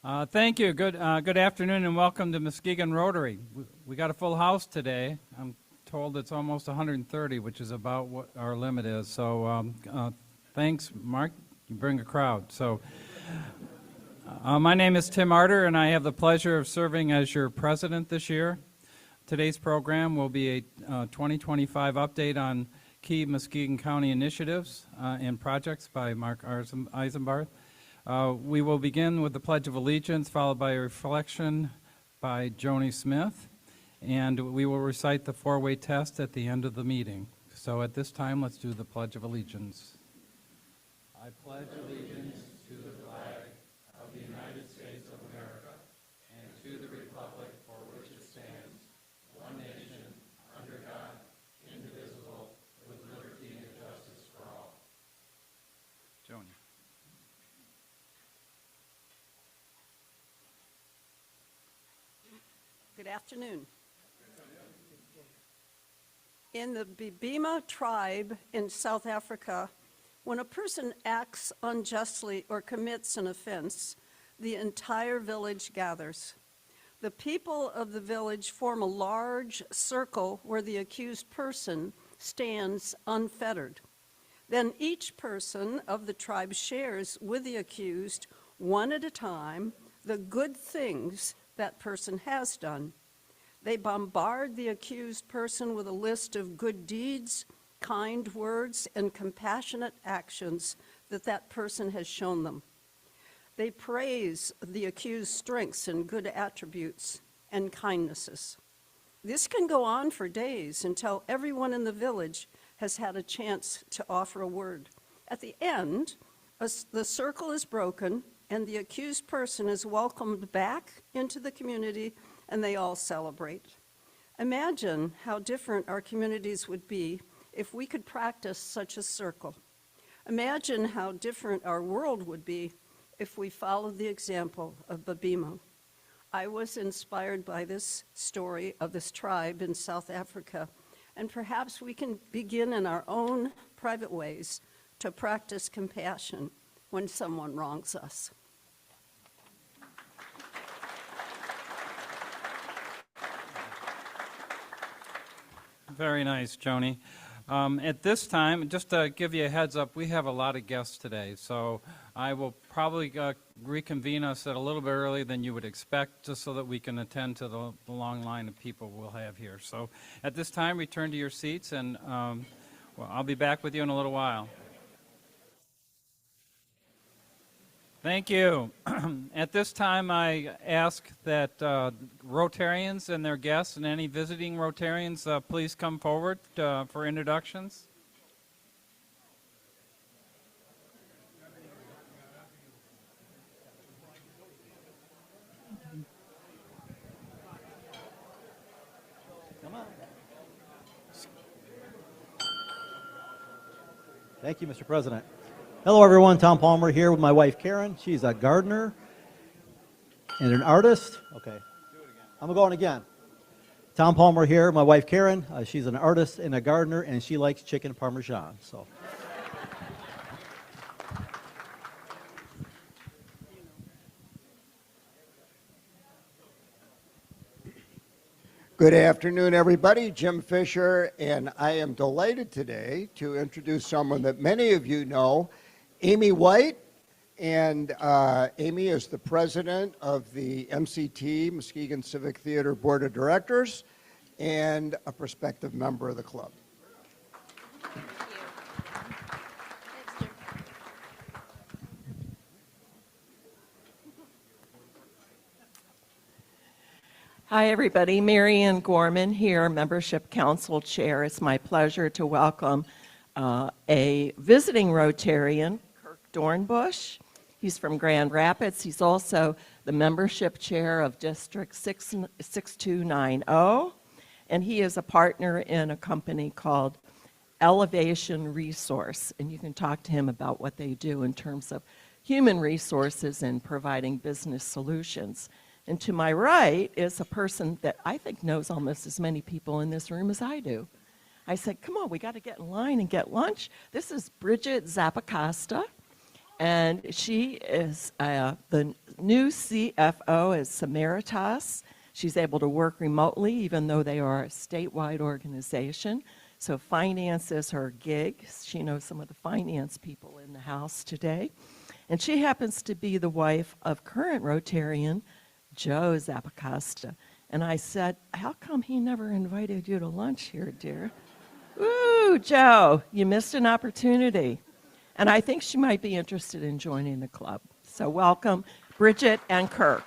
Thank you. Good afternoon and welcome to Muskegon Rotary. We got a full house today. I'm told it's almost 130, which is about what our limit is. So thanks, Mark. You bring a crowd. So my name is Tim Arter, and I have the pleasure of serving as your president this year. Today's program will be a 2025 update on key Muskegon County initiatives and projects by Mark Eisenbarth. We will begin with the Pledge of Allegiance, followed by a reflection by Joni Smith, and we will recite the four-way test at the end of the meeting. So at this time, let's do the Pledge of Allegiance. I pledge allegiance to the flag of the United States of America and to the republic for which it stands, one nation, under God, indivisible, with liberty and justice for all. Joni. Good afternoon. In the Bebima tribe in South Africa, when a person acts unjustly or commits an offense, the entire village gathers. The people of the village form a large circle where the accused person stands unfettered. Then each person of the tribe shares with the accused, one at a time, the good things that person has done. They bombard the accused person with a list of good deeds, kind words, and compassionate actions that person has shown them. They praise the accused's strengths and good attributes and kindnesses. This can go on for days until everyone in the village has had a chance to offer a word. At the end, the circle is broken, and the accused person is welcomed back into the community, and they all celebrate. Imagine how different our communities would be if we could practice such a circle. Imagine how different our world would be if we followed the example of Bebima. I was inspired by this story of this tribe in South Africa, and perhaps we can begin in our own private ways to practice compassion when someone wrongs us. Very nice, Joni. At this time, just to give you a heads up, we have a lot of guests today, so I will probably reconvene us at a little bit earlier than you would expect, just so that we can attend to the long line of people we'll have here. So at this time, return to your seats, and I'll be back with you in a little while. Thank you. At this time, I ask that Rotarians and their guests and any visiting Rotarians please come forward for introductions. Come on. Thank you, Mr. President. Hello, everyone. Tom Palmer here with my wife, Karen. She's a gardener and an artist. Okay. I'm going again. Tom Palmer here, my wife, Karen. She's an artist and a gardener, and she likes chicken parmesan. So. Good afternoon, everybody. Jim Fisher, and I am delighted today to introduce someone that many of you know, Amy White. And Amy is the president of the MCT, Muskegon Civic Theater Board of Directors, and a prospective member of the club. Thank you. Thanks, Jim. Hi, everybody. Mary Ann Gorman here, Membership Council Chair. It's my pleasure to welcome a visiting Rotarian, Kirk Dornbush. He's from Grand Rapids. He's also the Membership Chair of District 6290, and he is a partner in a company called Elevation Resource, and you can talk to him about what they do in terms of human resources and providing business solutions. And to my right is a person that I think knows almost as many people in this room as I do. I said, come on, we got to get in line and get lunch. This is Bridget Zappacosta, And she is the new CFO is Samaritas. She's able to work remotely, even though they are a statewide organization. So finance is her gig. She knows some of the finance people in the house today. And she happens to be the wife of current Rotarian Joe Zappacosta. And I said, how come he never invited you to lunch here, dear? Ooh, Joe, you missed an opportunity. And I think she might be interested in joining the club. So welcome, Bridget and Kirk.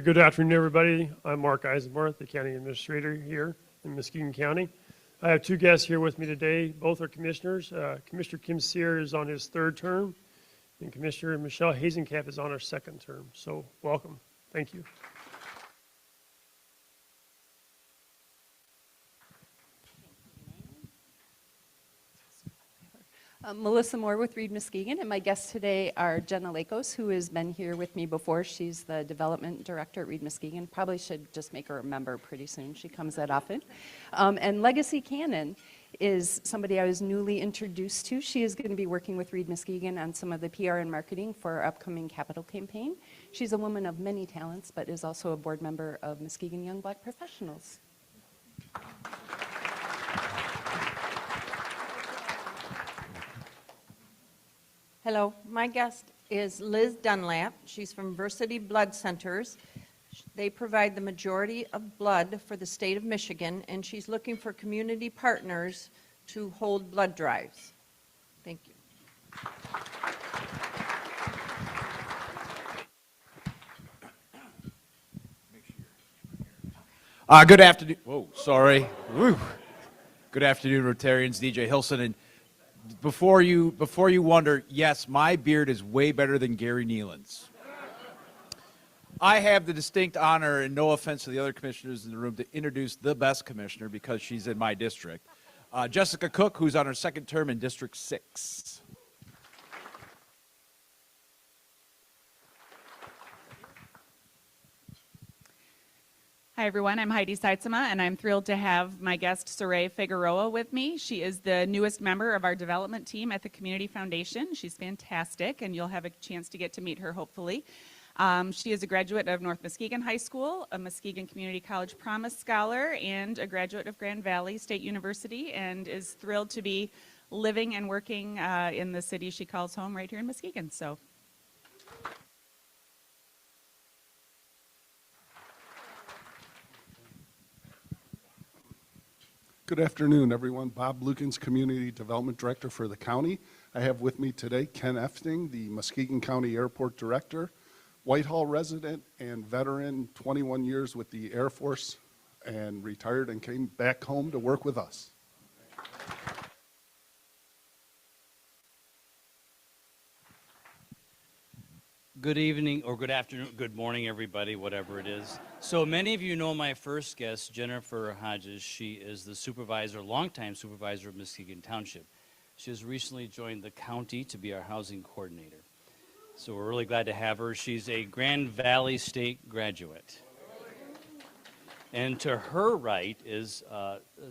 Good afternoon, everybody. I'm Mark Eisenbarth, the County Administrator here in Muskegon County. I have two guests here with me today. Both are commissioners. Commissioner Kim Sear is on his third term, and Commissioner Michelle Hazencap is on her second term. So welcome. Thank you. Melissa Moore with Reed Muskegon, and my guests today are Jenna Lakos, who has been here with me before. She's the Development Director at Reed Muskegon. Probably should just make her a member pretty soon. She comes that often. And Legacy Cannon is somebody I was newly introduced to. She is going to be working with Reed Muskegon on some of the PR and marketing for our upcoming capital campaign. She's a woman of many talents, but is also a board member of Muskegon Young Black Professionals. Hello, my guest is Liz Dunlap. She's from Versity Blood Centers. They provide the majority of blood for the state of Michigan, and she's looking for community partners to hold blood drives. Thank you. Good afternoon. Whoa, sorry. Woo. Good afternoon, Rotarians. DJ Hilson. And before you wonder, yes, my beard is way better than Gary Nealon's. I have the distinct honor, and no offense to the other commissioners in the room, to introduce the best commissioner because she's in my district, Jessica Cook, who's on her second term in District 6. Hi, everyone. I'm Heidi Seitzema, and I'm thrilled to have my guest, Saray Figueroa, with me. She is the newest member of our development team at the Community Foundation. She's fantastic, and you'll have a chance to get to meet her, hopefully. She is a graduate of North Muskegon High School, a Muskegon Community College Promise Scholar, and a graduate of Grand Valley State University, and is thrilled to be living and working in the city she calls home right here in Muskegon. So. Good afternoon, everyone. Bob Lukens, Community Development Director for the county. I have with me today Ken Efting, the Muskegon County Airport Director, Whitehall resident and veteran, 21 years with the Air Force, and retired and came back home to work with us. Good evening, or good afternoon, good morning, everybody, whatever it is. So many of you know my first guest, Jennifer Hodges. She is the supervisor, longtime supervisor of Muskegon Township. She has recently joined the county to be our housing coordinator. So we're really glad to have her. She's a Grand Valley State graduate. And to her right is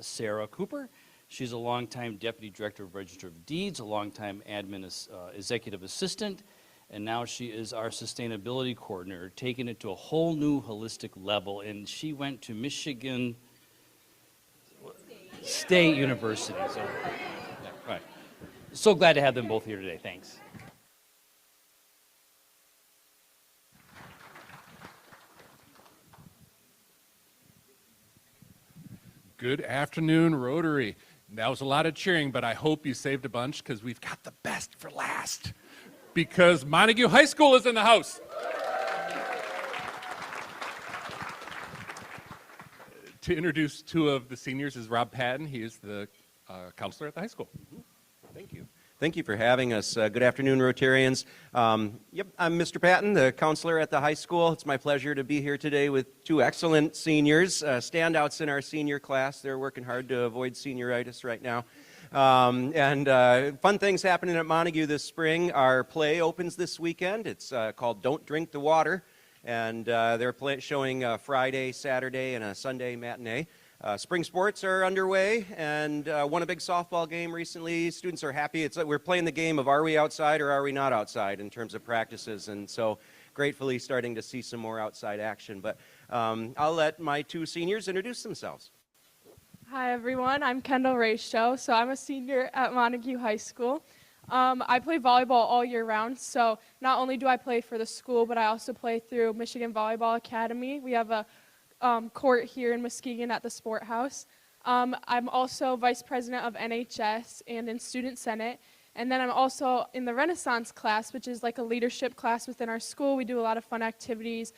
Sarah Cooper. She's a longtime deputy director of Register of Deeds, a longtime executive assistant, and now she is our sustainability coordinator, taking it to a whole new holistic level. And she went to Michigan State University. So, yeah, right. So glad to have them both here today. Thanks. Good afternoon, Rotary. That was a lot of cheering, but I hope you saved a bunch because we've got the best for last. Because Montague High School is in the house. To introduce two of the seniors is Rob Patton. He is the counselor at the high school. Thank you. Thank you for having us. Good afternoon, Rotarians. Yep, I'm Mr. Patton, the counselor at the high school. It's my pleasure to be here today with two excellent seniors, standouts in our senior class. They're working hard to avoid senioritis right now. Fun things happening at Montague this spring. Our play opens this weekend. It's called Don't Drink the Water, and they're showing Friday, Saturday, and a Sunday matinee. Spring sports are underway and won a big softball game recently. Students are happy. We're playing the game of are we outside or are we not outside in terms of practices, and so gratefully starting to see some more outside action. But I'll let my two seniors introduce themselves. Hi everyone, I'm Kendall Raicho, so I'm a senior at Montague High School. I play volleyball all year round, so not only do I play for the school, but I also play through Michigan Volleyball Academy. We have a court here in Muskegon at the Sport House. I'm also vice president of NHS and in Student Senate, and then I'm also in the Renaissance class, which is like a leadership class within our school. We do a lot of fun activities,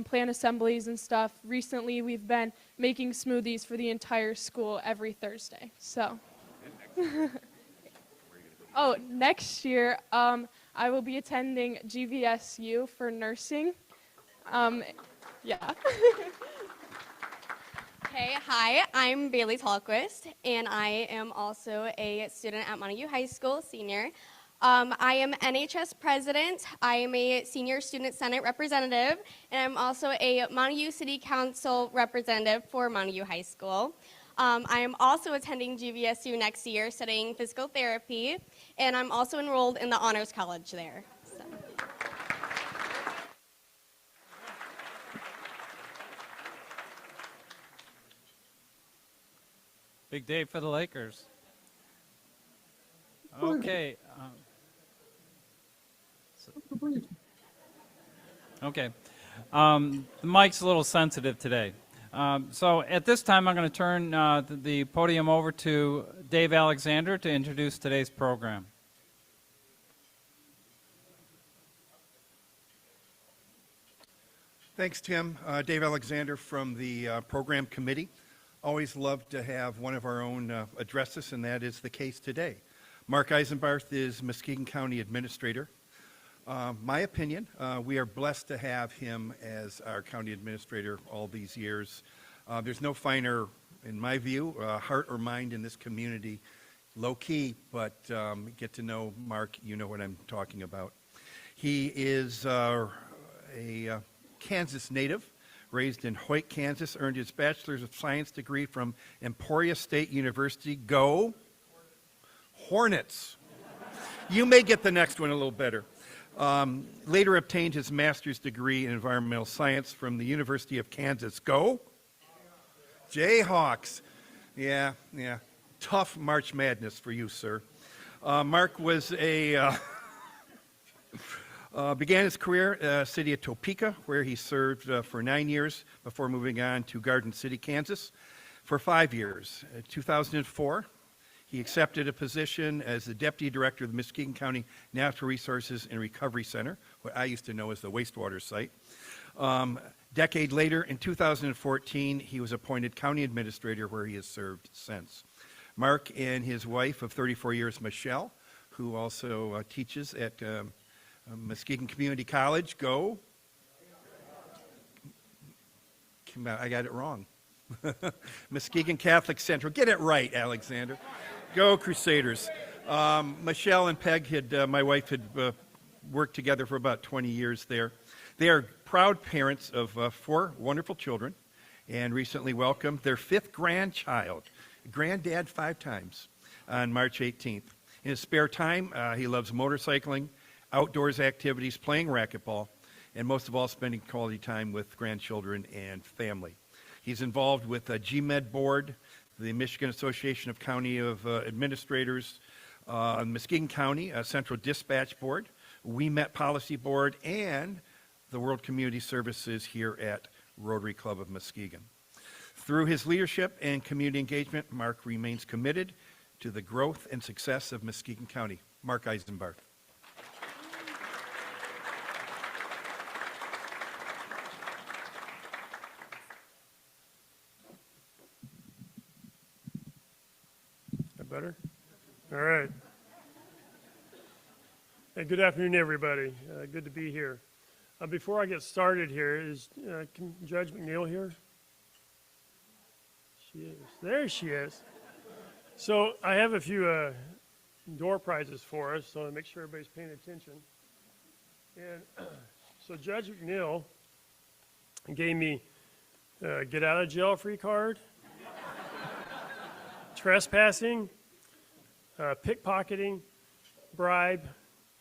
plan assemblies and stuff. Recently, we've been making smoothies for the entire school every Thursday. So, oh, next year I will be attending GVSU for nursing. Yeah. Okay, hi, I'm Bailey Tallquist, and I am also a student at Montague High School, senior. I am NHS president, I am a senior student senate representative, and I'm also a Montague City Council representative for Montague High School. I am also attending GVSU next year studying physical therapy, and I'm also enrolled in the Honors College there. So. Big day for the Lakers. Okay. Okay. The mic's a little sensitive today. So at this time, I'm going to turn the podium over to Dave Alexander to introduce today's program. Thanks, Tim. Dave Alexander from the Program Committee. Always love to have one of our own address us, and that is the case today. Mark Eisenbarth is Muskegon County Administrator. My opinion, we are blessed to have him as our county administrator all these years. There's no finer, in my view, heart or mind in this community. Low key, but get to know Mark, you know what I'm talking about. He is a Kansas native, raised in Hoyt, Kansas, earned his Bachelor's of Science degree from Emporia State University. Go Hornets! You may get the next one a little better. Later obtained his master's degree in environmental science from the University of Kansas. Go Jayhawks! Yeah. Tough March Madness for you, sir. Mark was began his career city of Topeka, where he served for 9 years before moving on to Garden City, Kansas, for 5 years. In 2004, he accepted a position as the Deputy Director of the Muskegon County Natural Resources and Recovery Center, what I used to know as the wastewater site. Decade later, in 2014, he was appointed County Administrator, where he has served since. Mark and his wife of 34 years, Michelle, who also teaches at Muskegon Community College. Go. I got it wrong. Muskegon Catholic Central. Get it right, Alexander. Go Crusaders. Michelle and Peg my wife had worked together for about 20 years there. They are proud parents of 4 wonderful children and recently welcomed their 5th grandchild, granddad 5 times, on March 18th. In his spare time, he loves motorcycling, outdoors activities, playing racquetball, and most of all, spending quality time with grandchildren and family. He's involved with the GMED Board, the Michigan Association of County Administrators, Muskegon County Central Dispatch Board, WeMet Policy Board, and the World Community Services here at Rotary Club of Muskegon. Through his leadership and community engagement, Mark remains committed to the growth and success of Muskegon County. Mark Eisenbarth. Better? All right. Hey, good afternoon, everybody. Good to be here. Before I get started here, is Judge McNeil here? She is. There she is. So I have a few door prizes for us, so I want to make sure everybody's paying attention. And so Judge McNeil gave me a get out of jail free card trespassing, pickpocketing, bribe,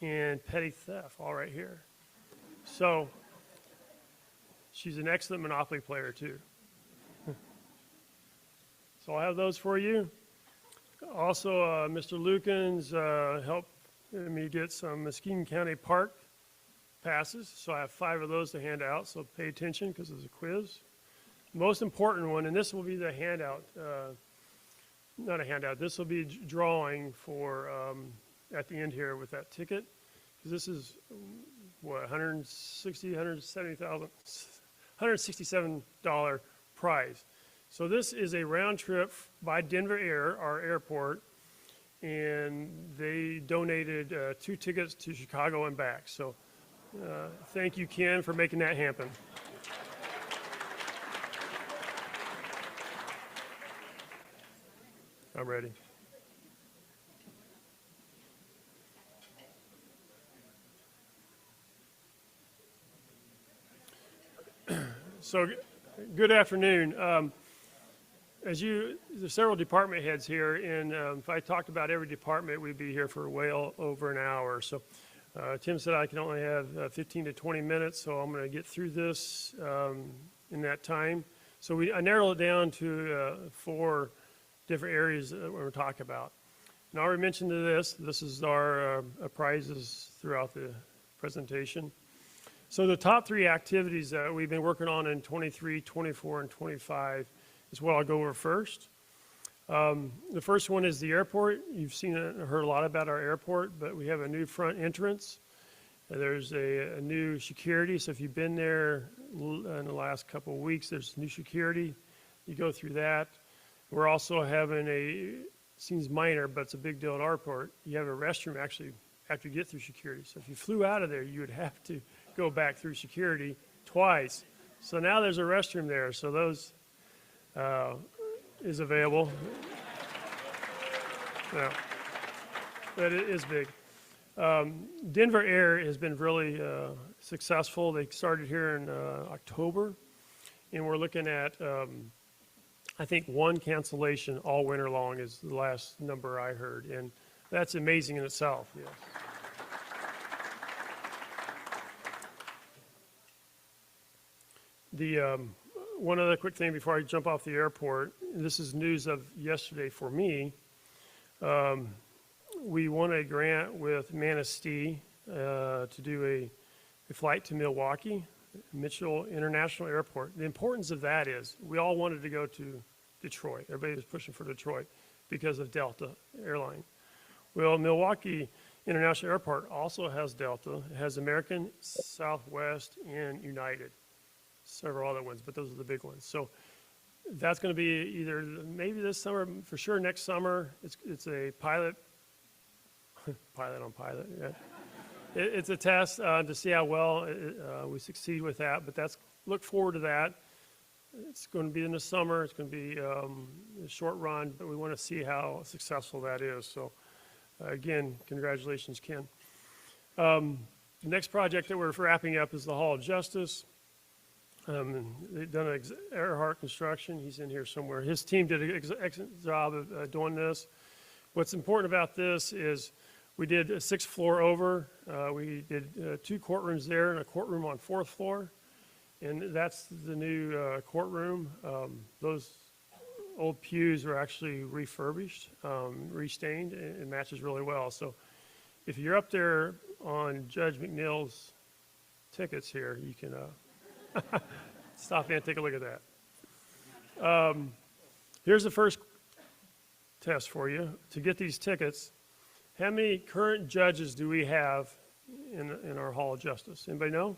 and petty theft, all right here. So she's an excellent Monopoly player, too. So I'll have those for you. Also, Mr. Lukens helped me get some Muskegon County Park passes. So I have 5 of those to hand out, so pay attention because it's a quiz. Most important one, and this will be the handout, not a handout, this will be drawing for at the end here with that ticket. Because this is, what, $167 prize. So this is a round trip by Denver Air, our airport, and they donated 2 tickets to Chicago and back. So thank you, Ken, for making that happen. I'm ready. So, good afternoon. There's several department heads here, and if I talked about every department, we'd be here for well over an hour. So, Tim said I can only have 15 to 20 minutes, so I'm going to get through this in that time. So, I narrowed it down to 4 different areas that we're going to talk about. And I already mentioned this. This is our prizes throughout the presentation. So the top 3 activities that we've been working on in 23, 24, and 25 is what I'll go over first. The first one is the airport. You've seen and heard a lot about our airport, but we have a new front entrance. There's a new security. So if you've been there in the last couple of weeks, there's new security. You go through that. We're also having seems minor, but it's a big deal at our airport. You have a restroom actually after you get through security. So if you flew out of there, you would have to go back through security twice. So now there's a restroom there. So those is available. Yeah. But it is big. Denver Air has been really successful. They started here in October, and we're looking at, I think, 1 cancellation all winter long is the last number I heard, and that's amazing in itself. Yes. One other quick thing before I jump off the airport, this is news of yesterday for me. We won a grant with Manistee to do a flight to Milwaukee, Mitchell International Airport. The importance of that is we all wanted to go to Detroit. Everybody was pushing for Detroit because of Delta Airline. Well, Milwaukee International Airport also has Delta. It has American, Southwest, and United. Several other ones, but those are the big ones. So that's going to be either maybe this summer, for sure next summer. It's a pilot on pilot. Yeah. It's a test to see how well we succeed with that. But look forward to that. It's going to be in the summer. It's going to be a short run, but we want to see how successful that is. So again, congratulations, Ken. The next project that we're wrapping up is the Hall of Justice. They've done an Earhart Construction. He's in here somewhere. His team did an excellent job of doing this. What's important about this is we did a 6th floor over. We did 2 courtrooms there and a courtroom on 4th floor. And that's the new courtroom. Those old pews are actually refurbished, restained, and it matches really well. So if you're up there on Judge McNeil's tickets here, you can stop in and take a look at that. Here's the first test for you. To get these tickets, how many current judges do we have in our Hall of Justice? Anybody know?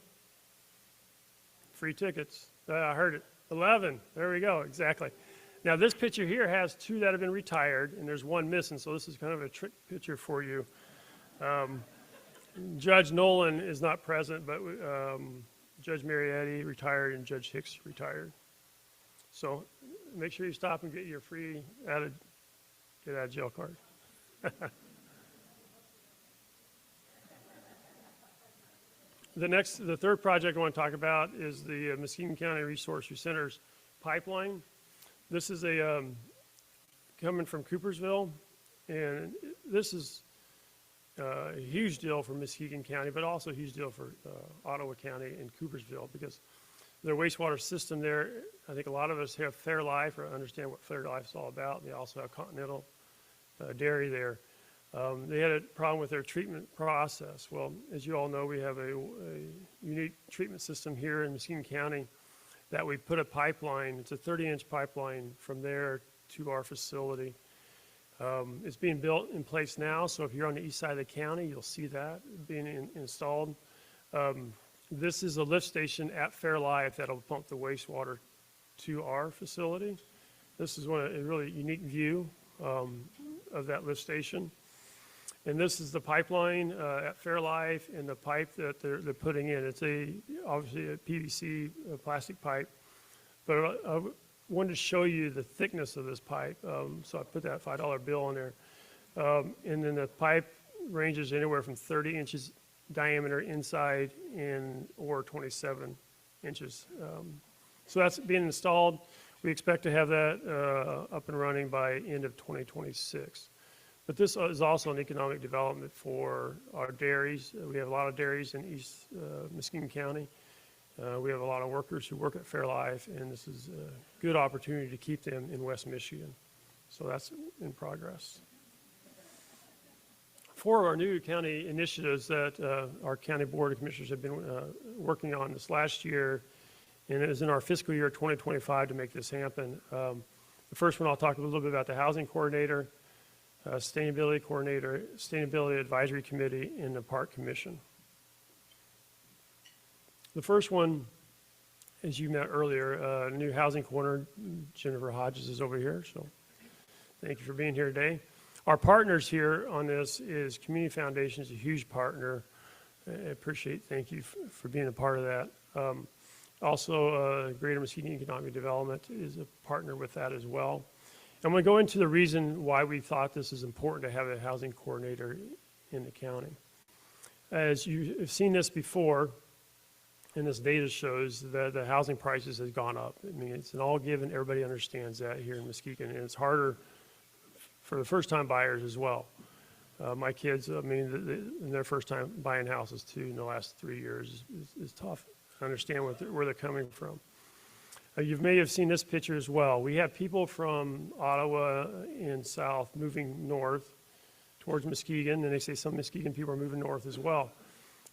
Free tickets. I heard it. 11. There we go. Exactly. Now, this picture here has 2 that have been retired, and there's 1 missing, so this is kind of a trick picture for you. Judge Nolan is not present, but Judge Marietti retired and Judge Hicks retired. So make sure you stop and get your free get out of jail card. The third project I want to talk about is the Muskegon County Resource Center's pipeline. This is a coming from Coopersville, and this is a huge deal for Muskegon County, but also a huge deal for Ottawa County and Coopersville, because their wastewater system there, I think a lot of us have Fairlife or understand what Fairlife is all about. They also have Continental Dairy there. They had a problem with their treatment process. Well, as you all know, we have a unique treatment system here in Muskegon County that we put a pipeline. It's a 30-inch pipeline from there to our facility. It's being built in place now, so if you're on the east side of the county, you'll see that being installed. This is a lift station at Fairlife that'll pump the wastewater to our facility. This is a really unique view of that lift station. And this is the pipeline at Fairlife and the pipe that they're putting in. It's obviously a PVC plastic pipe, but I wanted to show you the thickness of this pipe. So I put that $5 bill on there. And then the pipe ranges anywhere from 30 inches diameter inside or 27 inches. So that's being installed. We expect to have that up and running by end of 2026. But this is also an economic development for our dairies. We have a lot of dairies in East Muskegon County. We have a lot of workers who work at Fairlife, and this is a good opportunity to keep them in West Michigan. So that's in progress. 4 of our new county initiatives that our county board of commissioners have been working on this last year, and it is in our fiscal year 2025 to make this happen. The first one, I'll talk a little bit about the housing coordinator, sustainability coordinator, sustainability advisory committee, and the park commission. The first one, as you met earlier, new housing coordinator, Jennifer Hodges, is over here, so thank you for being here today. Our partners here on this is Community Foundation is a huge partner. I appreciate, thank you for being a part of that. Also, Greater Muskegon Economic Development is a partner with that as well. I'm going to go into the reason why we thought this is important to have a housing coordinator in the county. As you've seen this before, and this data shows that the housing prices has gone up. I mean, it's an all given, everybody understands that here in Muskegon, and it's harder for the first-time buyers as well. My kids, I mean, in their first time buying houses too in the last 3 years is tough. I understand where they're coming from. You may have seen this picture as well. We have people from Ottawa and south moving north towards Muskegon, and they say some Muskegon people are moving north as well.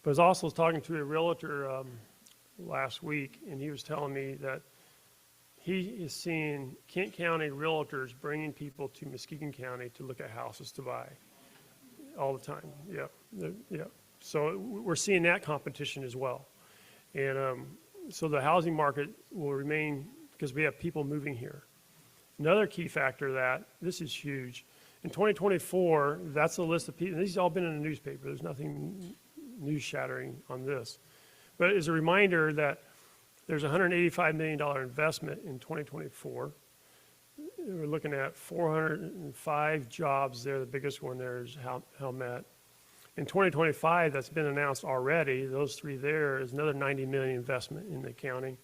But I was also talking to a realtor last week, and he was telling me that he is seeing Kent County realtors bringing people to Muskegon County to look at houses to buy all the time. Yeah. So we're seeing that competition as well. And so the housing market will remain because we have people moving here. Another key factor that, this is huge. In 2024, that's a list of people, these have all been in the newspaper. There's nothing news shattering on this. But as a reminder that there's a $185 million investment in 2024. We're looking at 405 jobs there. The biggest one there is Helmet. In 2025, that's been announced already. Those 3 there is another $90 million investment in the county,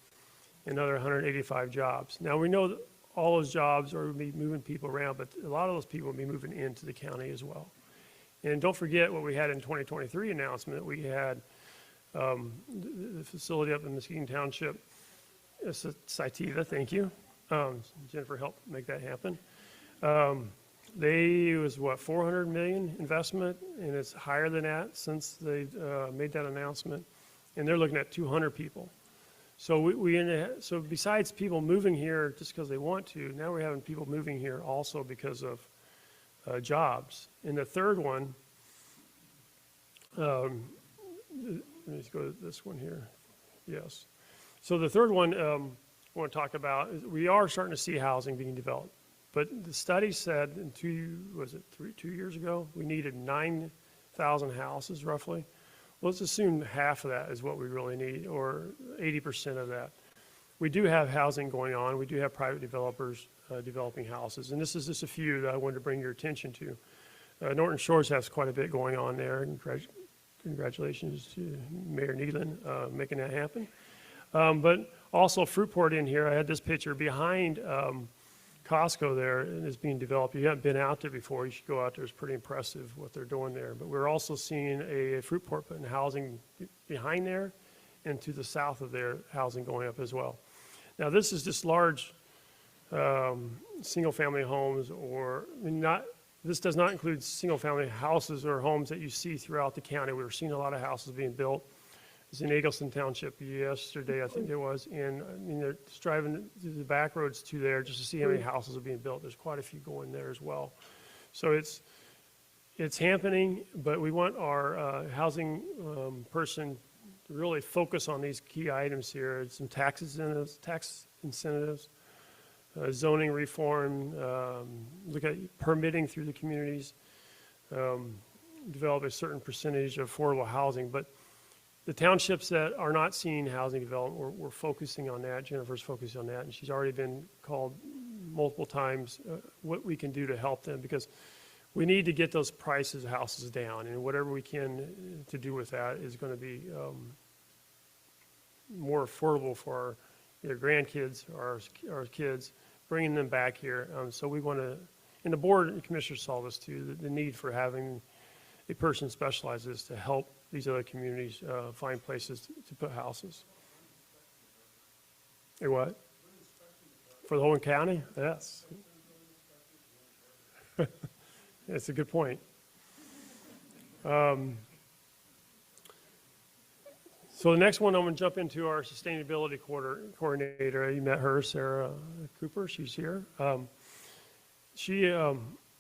another 185 jobs. Now we know that all those jobs are going to be moving people around, but a lot of those people will be moving into the county as well. And don't forget what we had in 2023 announcement. We had the facility up in Muskegon Township, Cytiva, thank you. Jennifer helped make that happen. It was what, $400 million investment, and it's higher than that since they made that announcement. And they're looking at 200 people. So so besides people moving here just because they want to, now we're having people moving here also because of jobs. And the third one, let me go to this one here. Yes. So the third one I want to talk about is we are starting to see housing being developed. But the study said in 2 years ago, we needed 9,000 houses roughly. Well, let's assume half of that is what we really need, or 80% of that. We do have housing going on. We do have private developers developing houses. And this is just a few that I wanted to bring your attention to. Norton Shores has quite a bit going on there. And congratulations to Mayor Nealon making that happen. But also Fruitport in here. I had this picture behind Costco there is being developed. You haven't been out there before, you should go out there. It's pretty impressive what they're doing there. But we're also seeing a fruit port putting housing behind there, and to the south of there, housing going up as well. Now, this is just large single-family homes, or I mean, this does not include single-family houses or homes that you see throughout the county. We're seeing a lot of houses being built. I was in Eagleson Township yesterday, I think it was, and I mean, they're just driving through the back roads to there just to see how many houses are being built. There's quite a few going there as well. So it's happening, but we want our housing person to really focus on these key items here. It's some tax incentives, zoning reform, look at permitting through the communities, develop a certain percentage of affordable housing. But the townships that are not seeing housing development, we're focusing on that. Jennifer's focusing on that, and she's already been called multiple times what we can do to help them, because we need to get those prices of houses down, and whatever we can to do with that is going to be more affordable for our either grandkids or our kids, bringing them back here. So we want to, and the board and commissioners saw this too, the need for having a person specializes to help these other communities find places to put houses. A what? For the whole county? Yes. That's a good point. So the next one, I'm going to jump into our sustainability coordinator. You met her, Sarah Cooper. She's here.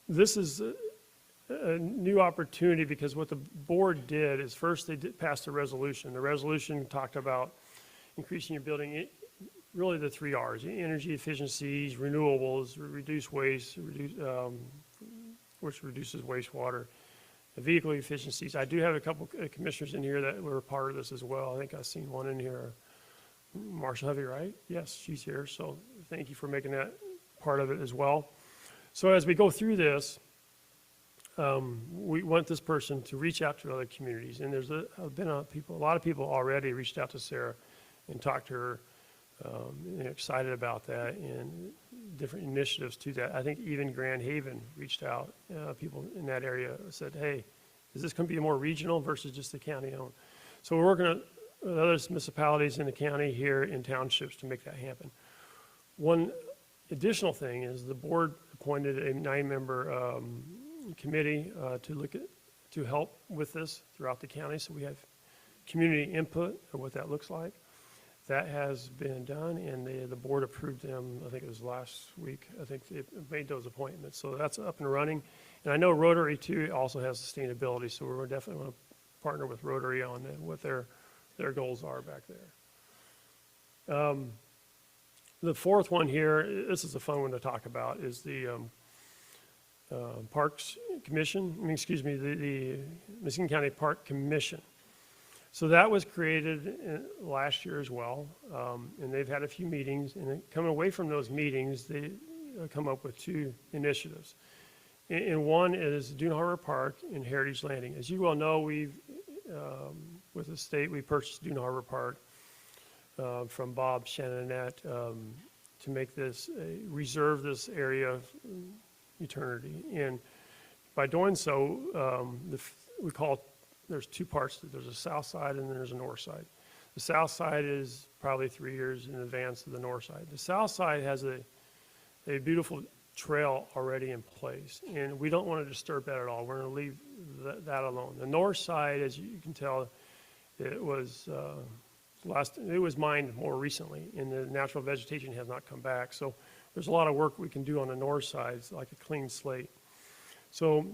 This is a new opportunity, because what the board did is first they passed a resolution. The resolution talked about increasing your building, really the 3 R's: energy efficiencies, renewables, reduce waste, which reduces wastewater, vehicle efficiencies. I do have a couple of commissioners in here that were a part of this as well. I think I've seen one in here. Marshall Hovey, right? Yes, she's here. So thank you for making that part of it as well. So as we go through this, we want this person to reach out to other communities. And there's a lot of people already reached out to Sarah and talked to her, and excited about that, and different initiatives to that. I think even Grand Haven reached out. People in that area said, hey, is this going to be more regional versus just the county owned? So we're working with other municipalities in the county here in townships to make that happen. One additional thing is the board appointed a 9-member committee to help with this throughout the county. So we have community input of what that looks like. That has been done, and the board approved them, I think it was last week. I think they made those appointments. So that's up and running. And I know Rotary, too, also has sustainability, so we're definitely going to partner with Rotary on what their goals are back there. The fourth one here, this is a fun one to talk about, is the Parks Commission, the Muskegon County Park Commission. So that was created last year as well, and they've had a few meetings, and coming away from those meetings, they come up with 2 initiatives. And one is Dune Harbor Park and Heritage Landing. As you well know, with the state, we purchased Dune Harbor Park from Bob Shannonette to make this, reserve this area of eternity. And by doing so, we call it, there's 2 parts. There's a south side and there's a north side. The south side is probably 3 years in advance of the north side. The south side has a beautiful trail already in place, and we don't want to disturb that at all. We're going to leave that alone. The north side, as you can tell, it was mined more recently, and the natural vegetation has not come back. So there's a lot of work we can do on the north side, like a clean slate. So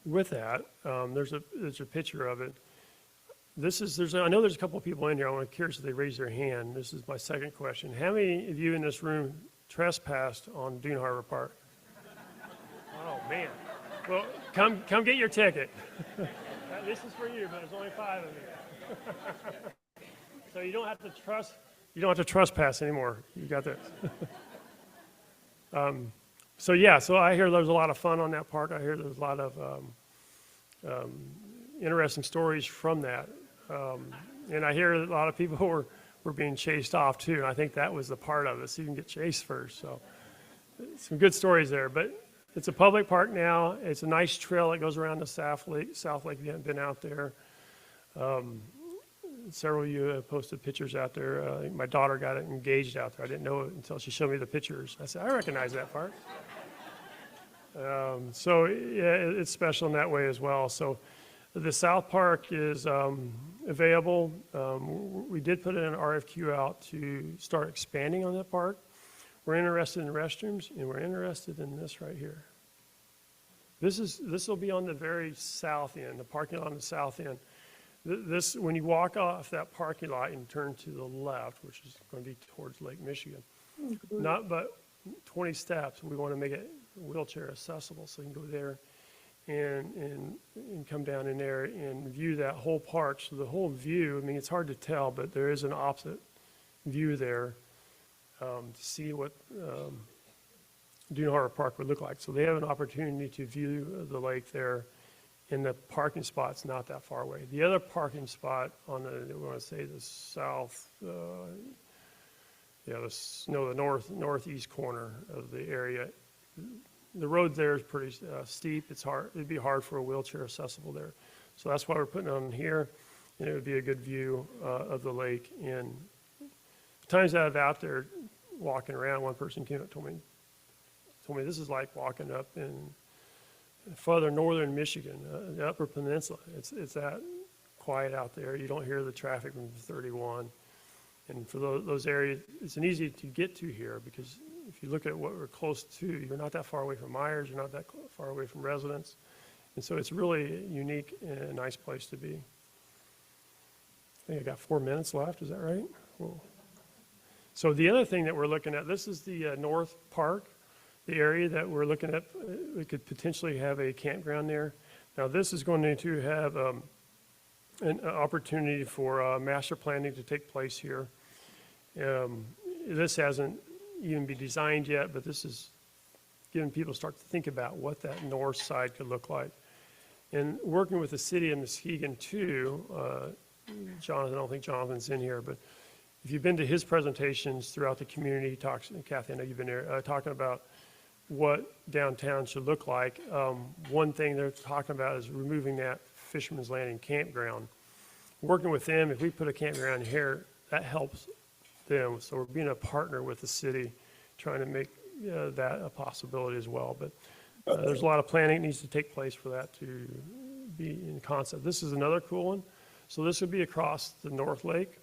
with that, there's a picture of it. I know there's a couple of people in here. I'm curious if they raise their hand. This is my second question. How many of you in this room trespassed on Dune Harbor Park? Oh man. Well, come get your ticket. This is for you, but there's only 5 of you. So you don't have to trespass anymore. You got this. So I hear there's a lot of fun on that park. I hear there's a lot of interesting stories from that. And I hear a lot of people were being chased off too. And I think that was the part of it. So you can get chased first. So some good stories there. But it's a public park now. It's a nice trail that goes around the South Lake. If you haven't been out there. Several of you have posted pictures out there. I think my daughter got engaged out there. I didn't know it until she showed me the pictures. I said, I recognize that park. So yeah, it's special in that way as well. So the South Park is available. We did put an RFQ out to start expanding on that park. We're interested in restrooms, and we're interested in this right here. This will be on the very south end, the parking lot on the south end. This, when you walk off that parking lot and turn to the left, which is going to be towards Lake Michigan, not but 20 steps, we want to make it wheelchair accessible, so you can go there and come down in there and view that whole park. So the whole view, I mean, it's hard to tell, but there is an opposite view there to see what Dune Harbor Park would look like. So they have an opportunity to view the lake there. And the parking spot's not that far away. The other parking spot on the, we want to say the south, the northeast corner of the area. The road there is pretty steep. It's hard. It'd be hard for a wheelchair accessible there. So that's why we're putting it on here, and it would be a good view of the lake. And the times that I've out there walking around, one person came up and told me this is like walking up in further northern Michigan, the Upper Peninsula. It's that quiet out there. You don't hear the traffic from 31. And for those areas, it's an easy to get to here because if you look at what we're close to, you're not that far away from Myers, you're not that far away from residents. And so it's really a unique and a nice place to be. I think I got 4 minutes left, is that right? Cool. So the other thing that we're looking at, this is the North Park. The area that we're looking at, we could potentially have a campground there. Now this is going to have an opportunity for master planning to take place here. This hasn't even been designed yet, but this is giving people start to think about what that north side could look like. And working with the city of Muskegon too, Jonathan, I don't think Jonathan's in here, but if you've been to his presentations throughout the community, talks, and Kathy, I know you've been there, talking about what downtown should look like. One thing they're talking about is removing that Fisherman's Landing campground. Working with them, if we put a campground here, that helps them. So we're being a partner with the city, trying to make that a possibility as well. But there's a lot of planning that needs to take place for that to be in concept. This is another cool one. So this would be across the North Lake.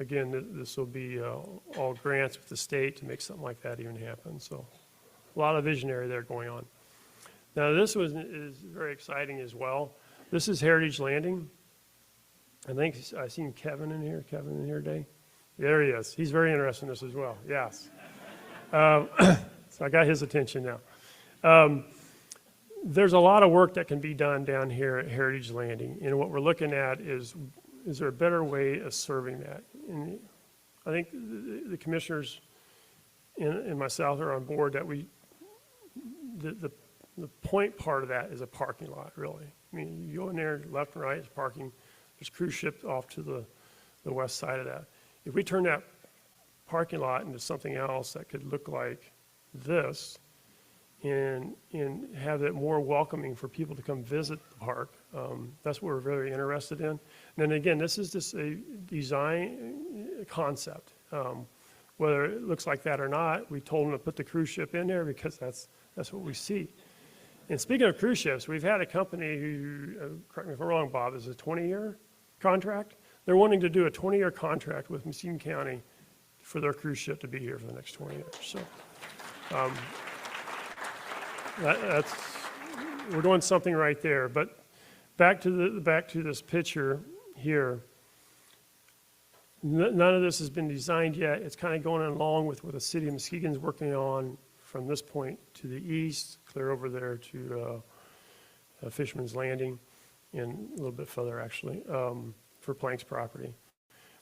Again, this will be all grants with the state to make something like that even happen. So a lot of visionary there going on. Now this one is very exciting as well. This is Heritage Landing. I think I've seen Kevin in here. Kevin in here today? There he is. He's very interested in this as well. Yes. So I got his attention now. There's a lot of work that can be done down here at Heritage Landing. And what we're looking at is there a better way of serving that? And I think the commissioners and myself are on board that the point part of that is a parking lot, really. I mean, you go in there, left and right is parking. There's cruise ships off to the west side of that. If we turn that parking lot into something else that could look like this and have it more welcoming for people to come visit the park, that's what we're very interested in. And then again, this is just a design concept. Whether it looks like that or not, we told them to put the cruise ship in there because that's what we see. And speaking of cruise ships, we've had a company who, correct me if I'm wrong, Bob, is a 20-year contract. They're wanting to do a 20-year contract with Muskegon County for their cruise ship to be here for the next 20 years. So we're doing something right there. But back to this picture here. None of this has been designed yet. It's kind of going along with what the city of Muskegon is working on from this point to the east, clear over there to Fisherman's Landing, and a little bit further actually for Plank's property.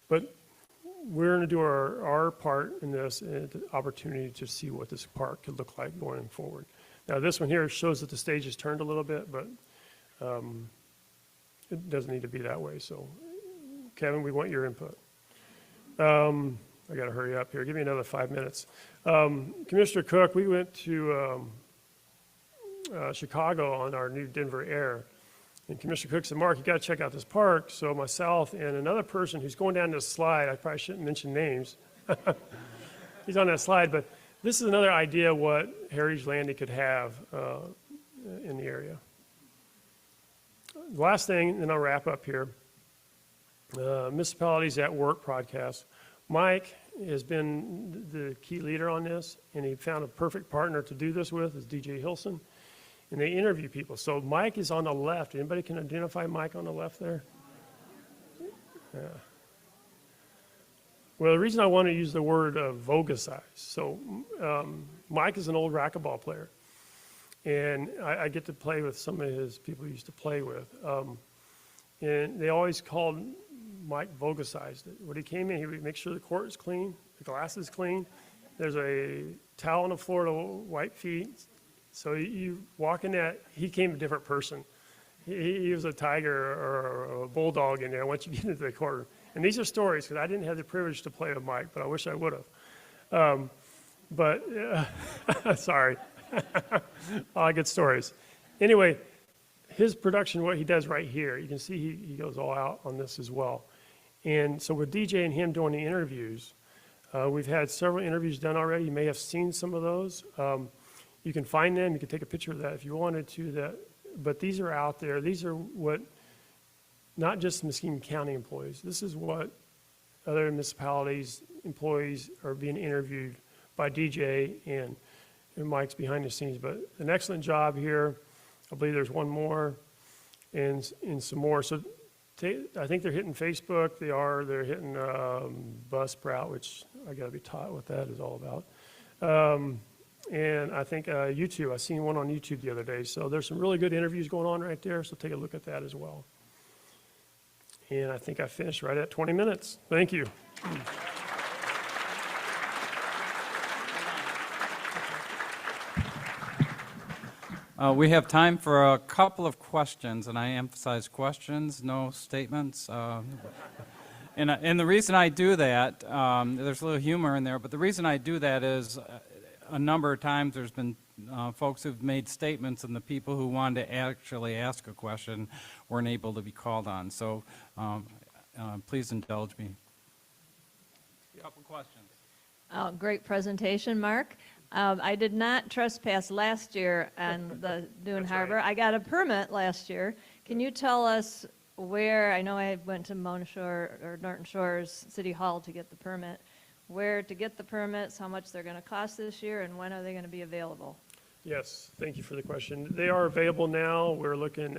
But we're going to do our part in this, and the opportunity to see what this park could look like going forward. Now this one here shows that the stage is turned a little bit, but it doesn't need to be that way. So Kevin, we want your input. I got to hurry up here. Give me another 5 minutes. Commissioner Cook, we went to Chicago on our new Denver Air. And Commissioner Cook said, Mark, you got to check out this park. So myself and another person who's going down this slide, I probably shouldn't mention names. He's on that slide, but this is another idea what Heritage Landing could have in the area. The last thing, and I'll wrap up here. Municipalities at Work podcast. Mike has been the key leader on this, and he found a perfect partner to do this with, is DJ Hilson, and they interview people. So Mike is on the left. Anybody can identify Mike on the left there? Yeah. Well, the reason I want to use the word Vogasize, so Mike is an old racquetball player, and I get to play with some of his people he used to play with, and they always called Mike Vogasized it. When he came in, he would make sure the court is clean, the glass is clean. There's a towel on the floor to wipe feet. So you walk in that, he became a different person. He was a tiger or a bulldog in there once you get into the court. And these are stories, because I didn't have the privilege to play with Mike, but I wish I would have. Sorry. All good stories. Anyway, his production, what he does right here, you can see he goes all out on this as well. And so with DJ and him doing the interviews, we've had several interviews done already. You may have seen some of those. You can find them. You can take a picture of that if you wanted to. But these are out there. These are what, not just Muskegon County employees. This is what other municipalities' employees are being interviewed by DJ and Mike's behind the scenes. But an excellent job here. I believe there's one more and some more. So I think they're hitting Facebook. They're hitting Buzzsprout, which I got to be taught what that is all about. And I think YouTube. I seen one on YouTube the other day. So there's some really good interviews going on right there. So take a look at that as well. And I think I finished right at 20 minutes. Thank you. We have time for a couple of questions, and I emphasize questions, no statements. And the reason I do that, there's a little humor in there, but the reason I do that is a number of times there's been folks who've made statements, and the people who wanted to actually ask a question weren't able to be called on. So please indulge me. A couple questions. Oh, great presentation, Mark. I did not trespass last year on the Dune Harbor. Right. I got a permit last year. Can you tell us where, I know I went to Mona Shore or Norton Shores City Hall to get the permit, where to get the permits, how much they're going to cost this year, and when are they going to be available? Yes, thank you for the question. They are available now. We're looking,